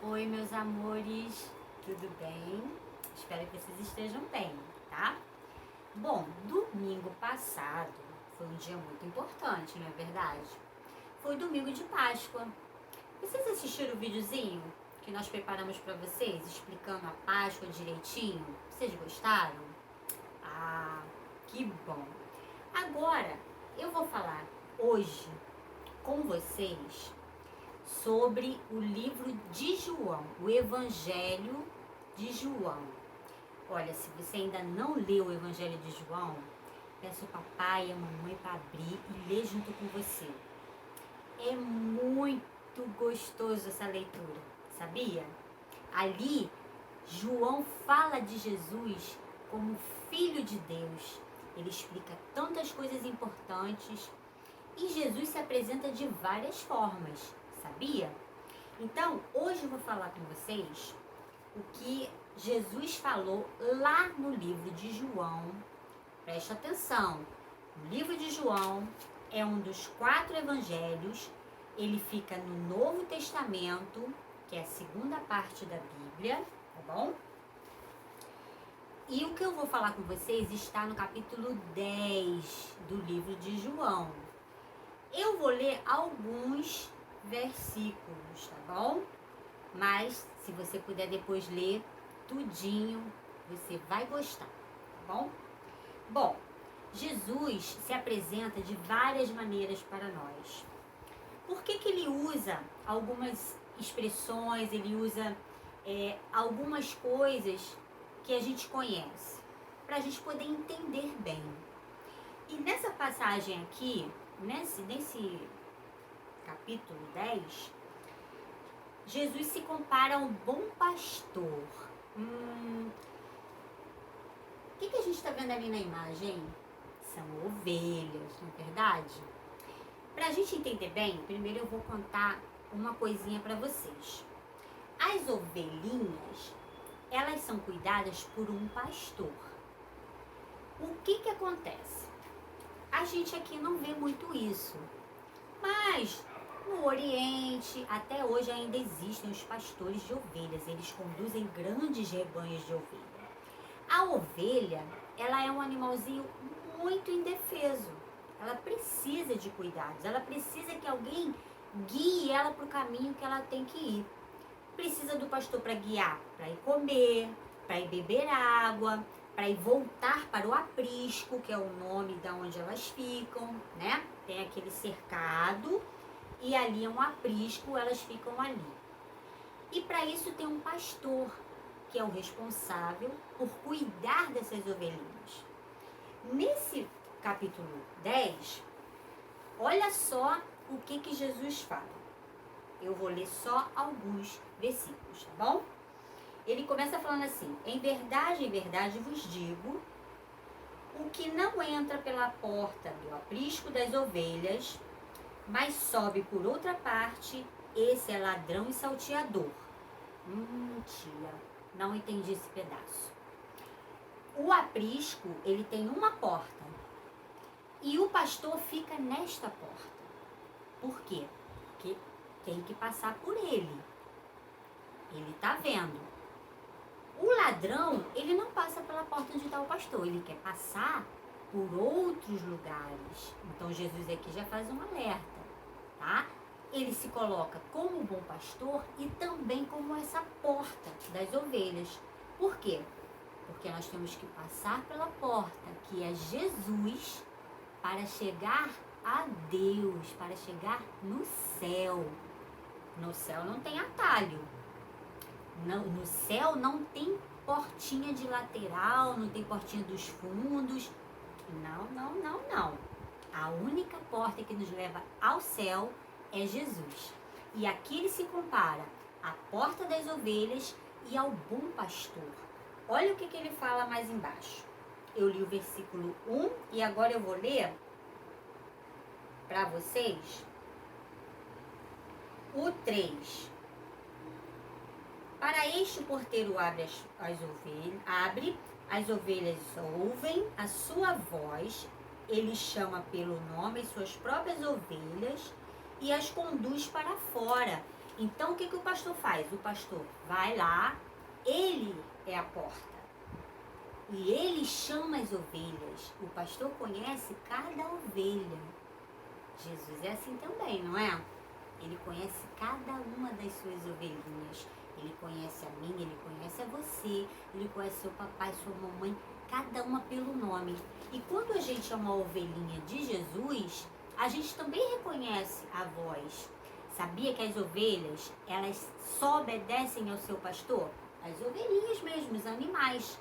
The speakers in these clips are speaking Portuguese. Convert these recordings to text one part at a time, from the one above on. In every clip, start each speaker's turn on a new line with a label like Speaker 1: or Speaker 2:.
Speaker 1: Oi, meus amores, tudo bem? Espero que vocês estejam bem, tá? Bom, domingo passado foi um dia muito importante, não é verdade? Foi domingo de Páscoa. Vocês assistiram o videozinho que nós preparamos para vocês, explicando a Páscoa direitinho? Vocês gostaram? Ah, que bom! Agora, eu vou falar hoje com vocês sobre o livro de João, o Evangelho de João. Olha, se você ainda não leu o Evangelho de João, peço ao papai e a mamãe para abrir e ler junto com você. É muito gostoso essa leitura, sabia? Ali, João fala de Jesus como Filho de Deus. Ele explica tantas coisas importantes e Jesus se apresenta de várias formas, sabia? Então, hoje eu vou falar com vocês o que Jesus falou lá no livro de João. Preste atenção, o livro de João é um dos 4 evangelhos, ele fica no Novo Testamento, que é a segunda parte da Bíblia, tá bom? E o que eu vou falar com vocês está no capítulo 10 do livro de João. Eu vou ler alguns versículos, tá bom? Mas se você puder depois ler tudinho, você vai gostar, tá bom? Bom, Jesus se apresenta de várias maneiras para nós. Por que ele usa algumas expressões, ele usa algumas coisas que a gente conhece, para a gente poder entender bem. E nessa passagem aqui, nesse capítulo 10, Jesus se compara ao bom pastor. O que a gente está vendo ali na imagem? São ovelhas, não é verdade? Para a gente entender bem, primeiro eu vou contar uma coisinha para vocês. As ovelhinhas, elas são cuidadas por um pastor. O que acontece? A gente aqui não vê muito isso, mas no Oriente, até hoje ainda existem os pastores de ovelhas, eles conduzem grandes rebanhos de ovelhas. A ovelha, ela é um animalzinho muito indefeso, ela precisa de cuidados, ela precisa que alguém guie ela para o caminho que ela tem que ir. Precisa do pastor para guiar, para ir comer, para ir beber água, para ir voltar para o aprisco, que é o nome da onde elas ficam, né? Tem aquele cercado e ali é um aprisco, elas ficam ali. E para isso tem um pastor, que é o responsável por cuidar dessas ovelhinhas. Nesse capítulo 10, olha só o que Jesus fala. Eu vou ler só alguns versículos, tá bom? Ele começa falando assim: em verdade vos digo, o que não entra pela porta do aprisco das ovelhas, mas sobe por outra parte, esse é ladrão e salteador. Tia, não entendi esse pedaço. O aprisco, ele tem uma porta e o pastor fica nesta porta. Por quê? Porque tem que passar por ele. Ele tá vendo. O ladrão, ele não passa pela porta onde está o pastor, ele quer passar por outros lugares. Então Jesus aqui já faz um alerta, tá? Ele se coloca como bom pastor e também como essa porta das ovelhas. Por quê? Porque nós temos que passar pela porta, que é Jesus, para chegar a Deus, para chegar no céu. No céu não tem atalho. No céu não tem portinha de lateral, não tem portinha dos fundos. Não. A única porta que nos leva ao céu é Jesus. E aqui ele se compara à porta das ovelhas e ao bom pastor. Olha o que ele fala mais embaixo. Eu li o versículo 1 e agora eu vou ler para vocês o 3. Para este o porteiro abre as ovelhas ouvem a sua voz, ele chama pelo nome as suas próprias ovelhas e as conduz para fora. Então, o que o pastor faz? O pastor vai lá, ele é a porta. E ele chama as ovelhas. O pastor conhece cada ovelha. Jesus é assim também, não é? Ele conhece cada uma das suas ovelhinhas. Ele conhece a mim, ele conhece a você, ele conhece seu papai, sua mamãe, cada uma pelo nome. E quando a gente é uma ovelhinha de Jesus, a gente também reconhece a voz. Sabia que as ovelhas, elas só obedecem ao seu pastor? As ovelhinhas mesmo, os animais.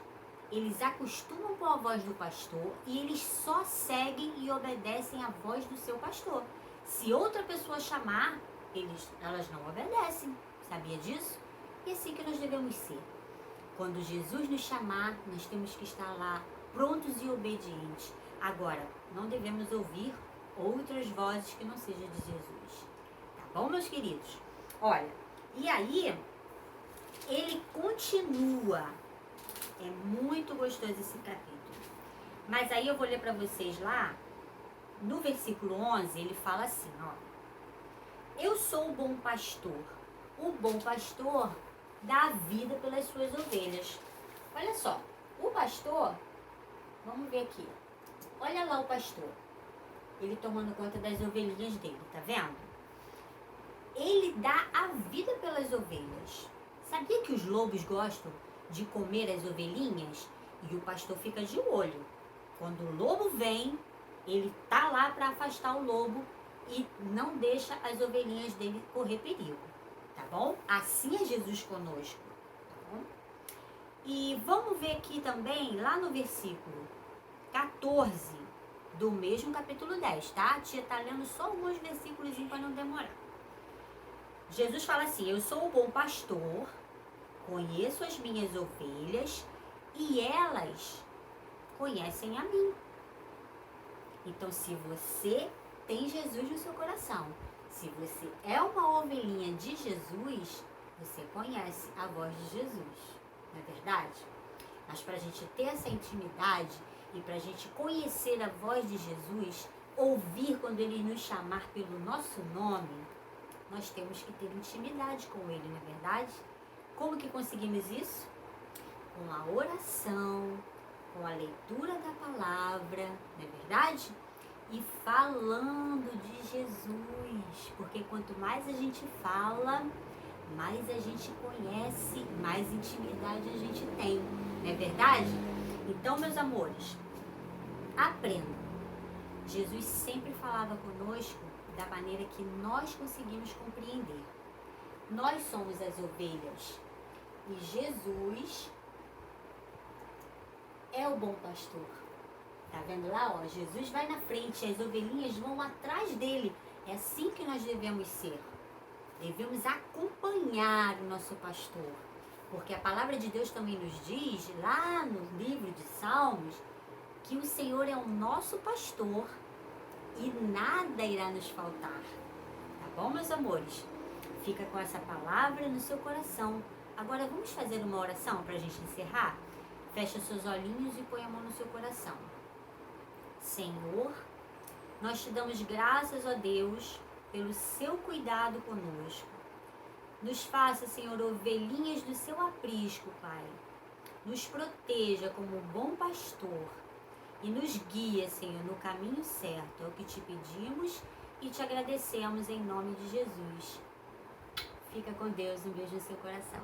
Speaker 1: Eles acostumam com a voz do pastor e eles só seguem e obedecem à voz do seu pastor. Se outra pessoa chamar, elas não obedecem. Sabia disso? E é assim que nós devemos ser. Quando Jesus nos chamar, nós temos que estar lá, prontos e obedientes. Agora, não devemos ouvir outras vozes que não sejam de Jesus. Tá bom, meus queridos? Olha, e aí, ele continua. É muito gostoso esse capítulo. Mas aí eu vou ler para vocês lá, no versículo 11, ele fala assim, ó. Eu sou o bom pastor. O bom pastor dá a vida pelas suas ovelhas. Olha só, o pastor, vamos ver aqui. Olha lá o pastor. Ele tomando conta das ovelhinhas dele, tá vendo? Ele dá a vida pelas ovelhas. Sabia que os lobos gostam de comer as ovelhinhas? E o pastor fica de olho. Quando o lobo vem, ele tá lá para afastar o lobo e não deixa as ovelhinhas dele correr perigo. Tá bom? Assim é Jesus conosco. Tá bom? E vamos ver aqui também, lá no versículo 14 do mesmo capítulo 10, tá? A tia tá lendo só alguns versículos para não demorar. Jesus fala assim, eu sou o bom pastor, conheço as minhas ovelhas e elas conhecem a mim. Então, se você tem Jesus no seu coração, se você é uma ovelhinha de Jesus, você conhece a voz de Jesus, não é verdade? Mas para a gente ter essa intimidade e para a gente conhecer a voz de Jesus, ouvir quando Ele nos chamar pelo nosso nome, nós temos que ter intimidade com Ele, não é verdade? Como que conseguimos isso? Com a oração, com a leitura da palavra, não é verdade? E falando de Jesus, porque quanto mais a gente fala, mais a gente conhece, mais intimidade a gente tem, não é verdade? Então, meus amores, aprendam. Jesus sempre falava conosco da maneira que nós conseguimos compreender. Nós somos as ovelhas e Jesus é o bom pastor. Tá vendo lá, ó? Jesus vai na frente, as ovelhinhas vão atrás dele. É assim que nós devemos ser. Devemos acompanhar o nosso pastor. Porque a palavra de Deus também nos diz, lá no livro de Salmos, que o Senhor é o nosso pastor e nada irá nos faltar. Tá bom, meus amores? Fica com essa palavra no seu coração. Agora vamos fazer uma oração para a gente encerrar? Fecha seus olhinhos e põe a mão no seu coração. Senhor, nós te damos graças, ó Deus, pelo seu cuidado conosco. Nos faça, Senhor, ovelhinhas do seu aprisco, Pai. Nos proteja como um bom pastor e nos guia, Senhor, no caminho certo. É o que te pedimos e te agradecemos em nome de Jesus. Fica com Deus, um beijo no seu coração.